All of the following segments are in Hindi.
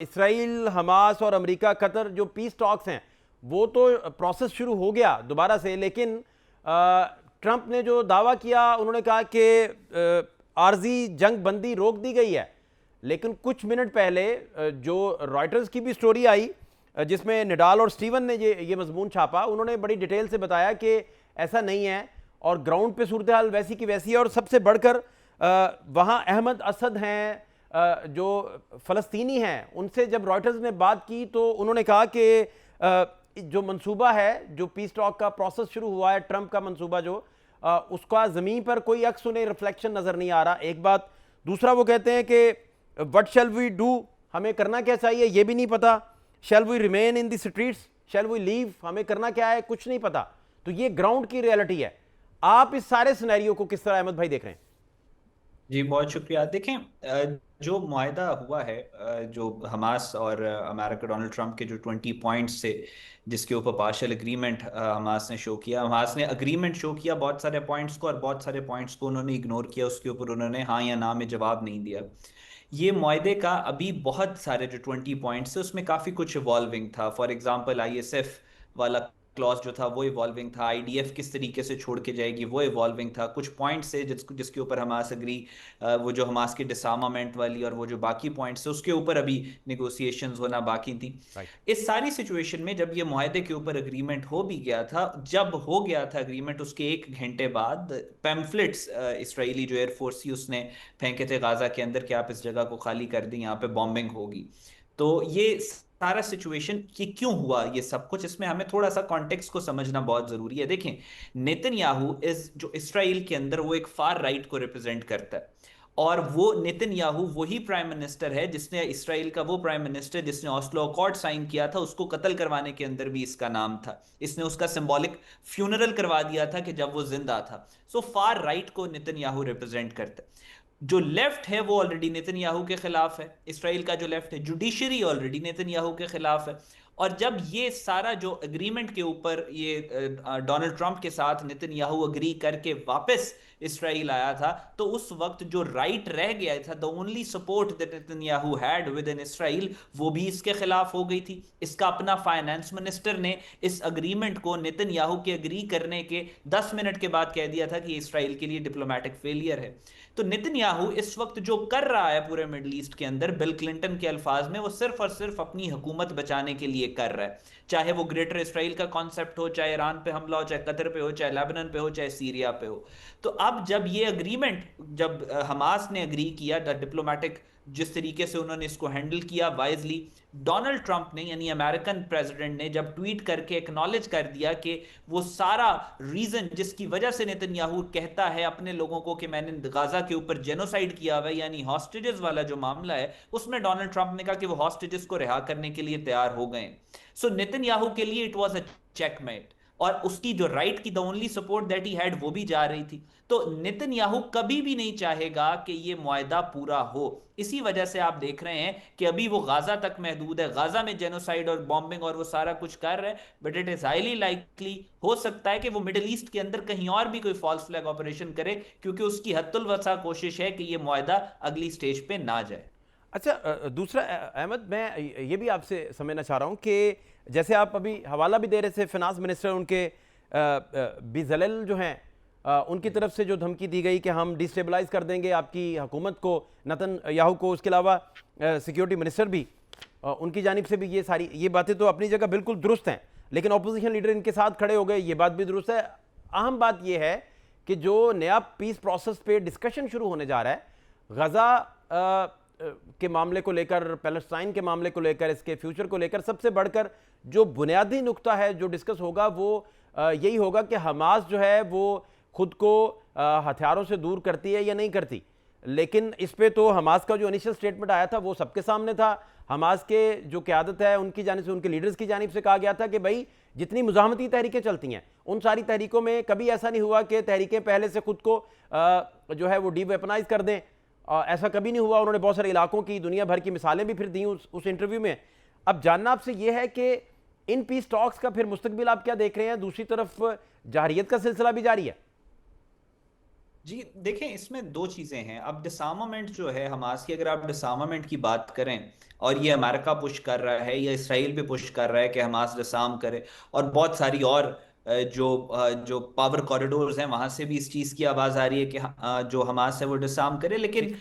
इसराइल, हमास और अमेरिका, कतर जो पीस टॉक्स हैं वो तो प्रोसेस शुरू हो गया दोबारा से, लेकिन ट्रंप ने जो दावा किया, उन्होंने कहा कि आर्जी जंग बंदी रोक दी गई है। लेकिन कुछ मिनट पहले जो रॉयटर्स की भी स्टोरी आई, जिसमें निडाल और स्टीवन ने ये मजमून छापा, उन्होंने बड़ी डिटेल से बताया कि ऐसा नहीं है और ग्राउंड पे सूरत हाल वैसी की वैसी है। और सबसे बढ़कर वहाँ अहमद असद हैं, जो फ़लस्तीनी हैं, उनसे जब रॉयटर्स ने बात की तो उन्होंने कहा कि जो मंसूबा है, जो पीस टॉक का प्रोसेस शुरू हुआ है, ट्रंप का मंसूबा जो उसका ज़मीन पर कोई अक्स उन्हें रिफ्लेक्शन नज़र नहीं आ रहा। एक बात। दूसरा, वो कहते हैं कि व्हाट शैल वी डू, हमें करना क्या चाहिए ये भी नहीं पता। Shall we remain in the streets, shall we leave, हमें करना क्या है कुछ नहीं पता। तो ये ग्राउंड की रियलिटी है। आप इस सारे सिनेरियो को किस तरह अहमद भाई देख रहे हैं? जी बहुत शुक्रिया। देखें, जो मुआहदा हुआ है, जो हमास और अमेरिका डोनाल्ड ट्रंप के जो 20 पॉइंट्स थे, जिसके ऊपर पार्शियल एग्रीमेंट हमास ने शो किया, हमास ने अग्रीमेंट शो किया बहुत सारे पॉइंट्स को, और बहुत सारे पॉइंट्स को उन्होंने इग्नोर किया, उसके ऊपर उन्होंने हाँ या ना में जवाब नहीं दिया। ये मुआहदे का अभी बहुत सारे जो 20 पॉइंट्स है उसमें काफ़ी कुछ इवॉल्विंग था। फॉर एग्जांपल आईएसएफ वाला क्लॉज जो था वो इवॉल्विंग था, आईडीएफ किस तरीके से छोड़ के जाएगी वो इवॉल्विंग था। कुछ पॉइंट्स है जिसके ऊपर हमास अग्री, वो जो हमास की डिसआर्मामेंट वाली और वो जो बाकी पॉइंट्स है उसके ऊपर अभी निगोसिएशंस होना बाकी थी। राइट। इस सारी सिचुएशन में जब ये मुआहदे के ऊपर अग्रीमेंट हो भी गया था, जब हो गया था अग्रीमेंट, उसके 1 घंटे बाद पैम्फलेट्स इसराइली जो एयरफोर्स थी उसने फेंके थे गाजा के अंदर कि आप इस जगह को खाली कर दें, यहाँ पे बॉम्बिंग होगी। तो ये सारा सिचुएशन कि क्यों हुआ ये सब कुछ, इसमें हमें थोड़ा सा कॉन्टेक्स्ट को समझना बहुत जरूरी है। देखें, नेतन्याहू इज जो इसराइल के अंदर वो एक फार राइट को रिप्रेजेंट करता है, और वो नेतन्याहू वही प्राइम मिनिस्टर है जिसने, इसराइल का वो प्राइम मिनिस्टर जिसने ऑस्लो अकॉर्ड साइन किया था, उसको कत्ल करवाने के अंदर भी इसका नाम था। इसने उसका सिंबॉलिक फ्यूनरल करवा दिया था कि जब वो जिंदा था। सो फार राइट को नेतन्याहू रिप्रेजेंट करता है। जो लेफ्ट है वो ऑलरेडी नेतन्याहू के खिलाफ है, इसराइल का जो लेफ्ट है, जुडिशरी ऑलरेडी नेतन्याहू के खिलाफ है। और जब ये सारा जो एग्रीमेंट के ऊपर ये डोनाल्ड ट्रंप के साथ नेतन्याहू अग्री करके वापस इसराइल आया था, तो उस वक्त जो राइट रह गया था, the only support that Netanyahu had with in Israel, वो भी इसके खिलाफ हो गई थी। इसका अपना फाइनेंस मिनिस्टर ने इस अग्रीमेंट को नेतन्याहू के अग्री करने के 10 मिनट के बाद कह दिया था कि इसराइल के लिए डिप्लोमेटिक फेलियर है। तो नेतन्याहू इस वक्त जो कर रहा है पूरे मिडल ईस्ट के अंदर, बिल क्लिंटन के अल्फाज में, वो सिर्फ और सिर्फ अपनी हुकूमत बचाने के लिए कर रहा है। चाहे वो ग्रेटर इसराइल का कॉन्सेप्ट हो, चाहे ईरान पे हमला हो, चाहे कतर पे हो, चाहे लेबनान पे हो, चाहे सीरिया पे हो। तो अब जब ये अग्रीमेंट, जब हमास ने अग्री किया, द डिप्लोमेटिक जिस तरीके से उन्होंने इसको हैंडल किया वाइजली, डोनाल्ड ट्रंप ने यानी अमेरिकन प्रेसिडेंट ने जब ट्वीट करके एक्नॉलेज कर दिया कि वो सारा रीजन जिसकी वजह से नेतन्याहू कहता है अपने लोगों को कि मैंने गाजा के ऊपर जेनोसाइड किया हुआ है, यानी हॉस्टेजेस वाला जो मामला है, उसमें डोनाल्ड ट्रंप ने कहा कि वो हॉस्टेजेस को रिहा करने के लिए तैयार हो गए। सो नेतन्याहू के लिए इट वाज अ चेकमेट, और उसकी जो राइट की the only support that he had वो भी जा रही थी। तो नेतन्याहू कभी भी नहीं चाहेगा कि ये मुआहदा पूरा हो। इसी वजह से आप देख रहे हैं कि अभी वो गाजा तक महदूद है, गाजा में जेनोसाइड और बॉम्बिंग और वो सारा कुछ कर रहे हैं। But it is highly likely, हो सकता है कि वो मिडिल ईस्ट के अंदर कहीं और भी कोई फॉल्स फ्लैग ऑपरेशन करे, क्योंकि उसकी हत्तुल वसा कोशिश है कि ये मुआहदा अगली स्टेज पे ना जाए। अच्छा, दूसरा अहमद, मैं ये भी आपसे समझना चाह रहा हूँ कि जैसे आप अभी हवाला भी दे रहे थे, फिनांस मिनिस्टर उनके बिजलल जो हैं, उनकी तरफ से जो धमकी दी गई कि हम डिस्टेबलाइज कर देंगे आपकी हुकूमत को, नतन याहू को, उसके अलावा सिक्योरिटी मिनिस्टर भी, उनकी जानिब से भी ये सारी ये बातें तो अपनी जगह बिल्कुल दुरुस्त हैं, लेकिन अपोजिशन लीडर इनके साथ खड़े हो गए, ये बात भी दुरुस्त है। अहम बात यह है कि जो नया पीस प्रोसेस पे डिस्कशन शुरू होने जा रहा है, गजा के मामले को लेकर, पैलेस्टाइन के मामले को लेकर, इसके फ्यूचर को लेकर, सबसे बढ़कर जो बुनियादी नुक्ता है जो डिस्कस होगा वो यही होगा कि हमास जो है वो खुद को हथियारों से दूर करती है या नहीं करती। लेकिन इस पे तो हमास का जो इनिशियल स्टेटमेंट आया था वो सबके सामने था। हमास के जो क़यादत है उनकी जानिब से, उनके लीडर्स की जानिब से कहा गया था कि भाई जितनी मुजाहमती तहरीकें चलती हैं उन सारी तहरीकों में कभी ऐसा नहीं हुआ कि तहरीकें पहले से खुद को जो है वो डीवेपनाइज कर दें। ऐसा कभी नहीं हुआ। उन्होंने बहुत सारे इलाकों की दुनिया भर की मिसालें भी फिर दी उस इंटरव्यू में। अब जानना आपसे यह है कि इन पीस टॉक्स का फिर मुस्तकबिल आप क्या देख रहे हैं? दूसरी तरफ जारियत का सिलसिला भी जारी है। जी देखें, इसमें दो चीजें हैं। अब डिसआर्मामेंट जो है हमास की, अगर आप डिसआर्मामेंट की बात करें, और ये अमेरिका पुश कर रहा है या इसराइल भी पुश कर रहा है कि हमास डिसआर्म करे, और बहुत सारी और जो पावर कॉरिडोर्स हैं वहां से भी इस चीज की आवाज आ रही है कि जो हमास है वो डिसआर्म करे, लेकिन ठीक।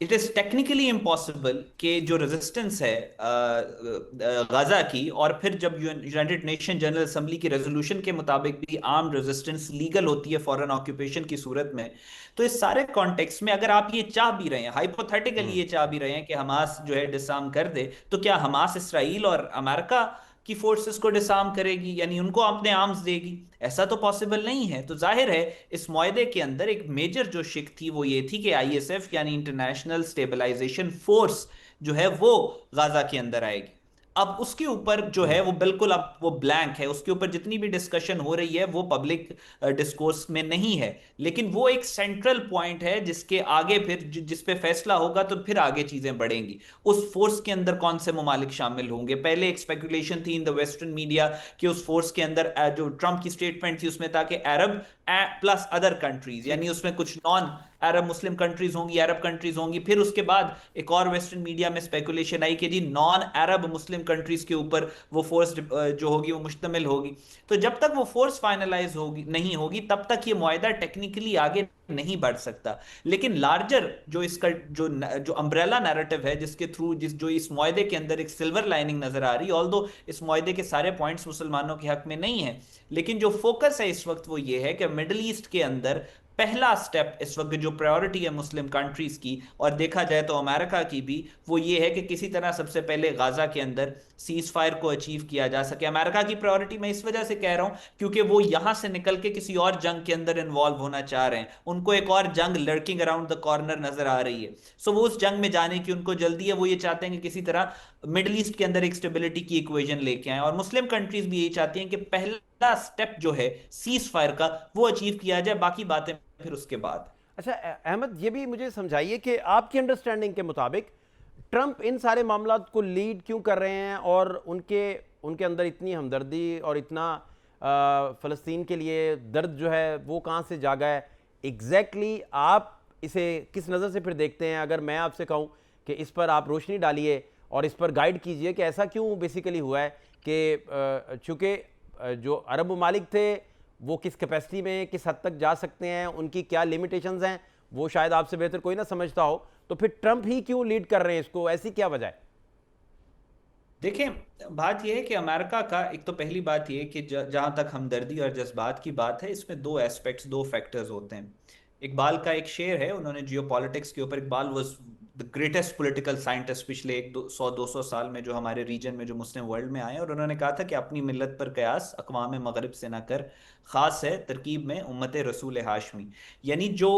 इट इज टेक्निकली इम्पॉसिबल कि जो रेजिस्टेंस है गाजा की, और फिर जब यूनाइटेड नेशन जनरल असेंबली की रेजोल्यूशन के मुताबिक भी आर्म्ड रेजिस्टेंस लीगल होती है फॉरेन ऑक्यूपेशन की सूरत में, तो इस सारे कॉन्टेक्स्ट में अगर आप ये चाह भी रहे हैं, हाइपोथेटिकली ये चाह भी रहे हैं कि हमास जो है डिसआर्म कर दे, तो क्या हमास इसराइल और अमेरिका की फोर्सेस को डिसआर्म करेगी, यानी उनको अपने आर्म्स देगी? ऐसा तो पॉसिबल नहीं है। तो जाहिर है इस मुआहदे के अंदर एक मेजर जो शिक थी वो ये थी कि आईएसएफ यानी इंटरनेशनल स्टेबलाइजेशन फोर्स जो है वो गाजा के अंदर आएगी। अब उसके ऊपर जो है वो बिल्कुल अब वो ब्लैंक है, उसके ऊपर जितनी भी डिस्कशन हो रही है वो पब्लिक डिस्कोर्स में नहीं है, लेकिन वो एक सेंट्रल पॉइंट है जिसके आगे फिर जिस पे फैसला होगा तो फिर आगे चीजें बढ़ेंगी। उस फोर्स के अंदर कौन से ममालिक शामिल होंगे? पहले एक स्पेकुलेशन थी इन द वेस्टर्न मीडिया कि उस फोर्स के अंदर जो ट्रंप की स्टेटमेंट थी उसमें था कि अरब प्लस अदर कंट्रीज, यानी ठीक। उसमें कुछ नॉन अरब मुस्लिम कंट्रीज होंगी, अरब कंट्रीज होंगी। फिर उसके बाद एक और वेस्टर्न मीडिया में स्पेकुलेशन आई कि जी नॉन अरब मुस्लिम कंट्रीज के ऊपर वो फोर्स जो होगी वो मुश्तमिल होगी। तो जब तक वो फोर्स फाइनलाइज होगी नहीं होगी तब तक ये मुआहदा टेक्निकली आगे नहीं बढ़ सकता। लेकिन लार्जर जो इसका जो अम्ब्रेला नैरेटिव है जिसके थ्रू जो इस मुआहदे के अंदर एक सिल्वर लाइनिंग नजर आ रही है, ऑल्दो इस मुआहदे के सारे पॉइंट्स मुसलमानों के हक में नहीं है, लेकिन जो फोकस है इस वक्त वो ये है कि मिडिल ईस्ट के अंदर पहला स्टेप इस वक्त जो प्रायोरिटी है मुस्लिम कंट्रीज की, और देखा जाए तो अमेरिका की भी, वो ये है कि किसी तरह सबसे पहले गाजा के अंदर सीज फायर को अचीव किया जा सके। अमेरिका की प्रायोरिटी मैं इस वजह से कह रहा हूं क्योंकि वो यहां से निकल के किसी और जंग के अंदर इन्वॉल्व होना चाह रहे हैं, उनको एक और जंग लर्किंग अराउंड द कॉर्नर नजर आ रही है। सो वो उस जंग में जाने की उनको जल्दी है, वो ये चाहते हैं कि किसी तरह मिडिल ईस्ट के अंदर एक स्टेबिलिटी की इक्वेशन लेके आए, और मुस्लिम कंट्रीज भी यही चाहती हैं कि पहला स्टेप जो है सीज फायर का वो अचीव किया जाए, बाकी बातें फिर उसके बाद। अच्छा अहमद, ये भी मुझे समझाइए कि आपकी अंडरस्टैंडिंग के मुताबिक ट्रंप इन सारे मामला को लीड क्यों कर रहे हैं, और उनके उनके अंदर इतनी हमदर्दी और इतना फ़लस्तीन के लिए दर्द जो है वो कहाँ से जागा है एग्जैक्टली आप इसे किस नज़र से फिर देखते हैं? अगर मैं आपसे कहूँ कि इस पर आप रोशनी डालिए और इस पर गाइड कीजिए कि ऐसा क्यों बेसिकली हुआ है कि चूँकि जो अरब ममालिक थे वो किस कैपेसिटी में किस हद तक जा सकते हैं, उनकी क्या लिमिटेशंस हैं, वो शायद आपसे बेहतर कोई ना समझता हो, तो फिर ट्रंप ही क्यों लीड कर रहे हैं इसको? ऐसी क्या वजह है? देखें, बात यह है कि अमेरिका का एक तो पहली बात यह है कि जहां तक हमदर्दी और जज्बात की बात है, इसमें दो एस्पेक्ट्स, दो फैक्टर्स होते हैं। इकबाल का एक शेर है, उन्होंने जियोपॉलिटिक्स के ऊपर, Iqbal was the greatest political scientist पिछले 100-200 साल में जो हमारे रीजन में जो मुस्लिम वर्ल्ड में आए, और उन्होंने कहा था कि अपनी मिल्लत पर कयास अक़वाम मगरिब से ना कर, खास है तरकीब में उम्मत रसूल हाशमी। यानी जो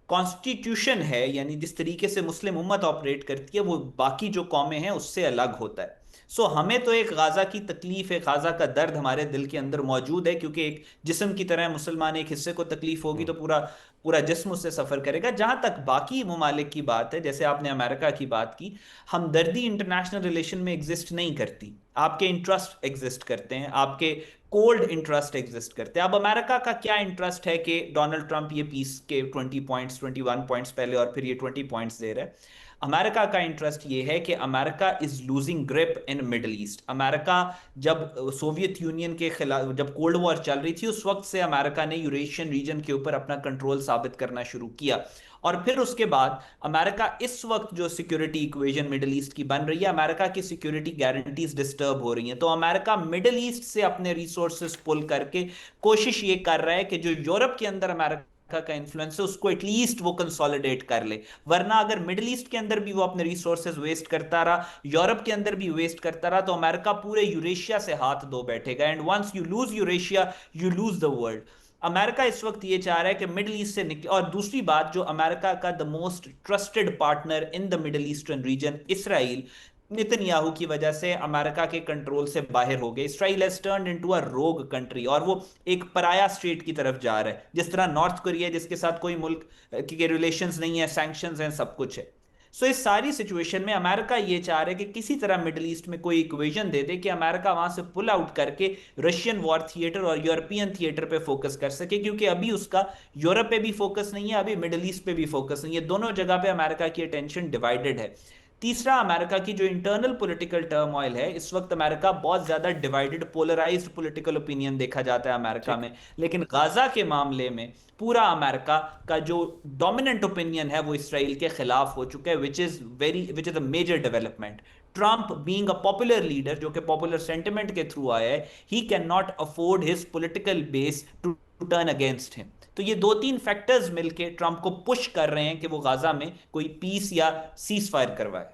कॉन्स्टिट्यूशन है, यानी जिस तरीके से मुस्लिम उम्मत ऑपरेट करती है वो बाकी जो कौमें हैं उससे अलग होता है। सो हमें तो एक गाजा की तकलीफ है, गाजा का दर्द हमारे दिल के अंदर मौजूद है, क्योंकि एक जिस्म की तरह मुसलमान एक हिस्से को तकलीफ होगी तो पूरा पूरा जिस्म उससे सफर करेगा। जहां तक बाकी ममालिक की बात है, जैसे आपने अमेरिका की बात की, हमदर्दी इंटरनेशनल रिलेशन में एग्जिस्ट नहीं करती। आपके इंटरेस्ट एग्जिस्ट करते हैं, आपके कोल्ड इंटरेस्ट एग्जिस्ट करते हैं। अब अमेरिका का क्या इंटरेस्ट है कि डोनाल्ड ट्रंप ये पीस के 20 पॉइंट्स, 21 पॉइंट्स पहले और फिर ये 20 पॉइंट्स दे रहा है? अमेरिका का इंटरेस्ट ये है कि America is losing grip in middle east. America जब सोवियत यूनियन के खिलाफ जब कोल्ड वॉर चल रही थी उस वक्त से अमेरिका ने यूरेशियन रीजन के ऊपर अपना कंट्रोल साबित करना शुरू किया, और फिर उसके बाद अमेरिका इस वक्त जो सिक्योरिटी इक्वेशन मिडिल ईस्ट की बन रही है, अमेरिका की सिक्योरिटी गारंटीज डिस्टर्ब हो रही हैं, तो अमेरिका मिडिल ईस्ट से अपने रिसोर्सेज पुल करके कोशिश ये कर रहा है कि जो यूरोप के अंदर अमेरिका का इन्फ्लुएंस है उसको एटलीस्ट वो कंसोलिडेट कर ले। वरना अगर मिडिल ईस्ट के अंदर भी वो अपने रिसोर्सेज वेस्ट करता रहा, यूरोप के अंदर भी वेस्ट करता रहा, तो अमेरिका पूरे यूरेशिया से हाथ धो बैठेगा, and once you lose Eurasia you lose the world. America इस वक्त ये चाह रहा है कि मिडिल ईस्ट से निकले। और दूसरी बात, जो अमेरिका का the most trusted partner in the middle eastern region Israel, Netanyahu की वजह से अमेरिका के कंट्रोल से बाहर हो गए। Israel has turned into a रोग कंट्री, और वो एक पराया स्टेट की तरफ जा रहा है, जिस तरह नॉर्थ कोरिया जिसके साथ कोई मुल्क के रिलेशंस नहीं है, सैंक्शंस हैं, सब कुछ है। सो इस सारी सिचुएशन में अमेरिका ये चाह रहा है कि किसी तरह मिडिल ईस्ट में कोई इक्वेशन दे दे कि अमेरिका वहां से पुल आउट करके रशियन वॉर थिएटर और यूरोपियन थिएटर पे फोकस कर सके, क्योंकि अभी उसका यूरोप पे भी फोकस नहीं है, अभी मिडिल ईस्ट पे भी फोकस नहीं है, दोनों जगह पे अमेरिका की अटेंशन डिवाइडेड है। तीसरा, अमेरिका की जो इंटरनल पॉलिटिकल टर्मोइल है, इस वक्त अमेरिका बहुत ज्यादा डिवाइडेड, पोलराइज्ड पॉलिटिकल ओपिनियन देखा जाता है अमेरिका ठीक। में। लेकिन गाजा के मामले में पूरा अमेरिका का जो डोमिनेंट ओपिनियन है वो इसराइल के खिलाफ हो चुका है, which is a major development. Trump being a popular leader, जो कि पॉपुलर सेंटिमेंट के थ्रू आया है, he cannot afford his political base to turn against him. तो ये दो तीन फैक्टर्स मिलके ट्रंप को पुश कर रहे हैं कि वो गाजा में कोई पीस या सीज फायर करवाए।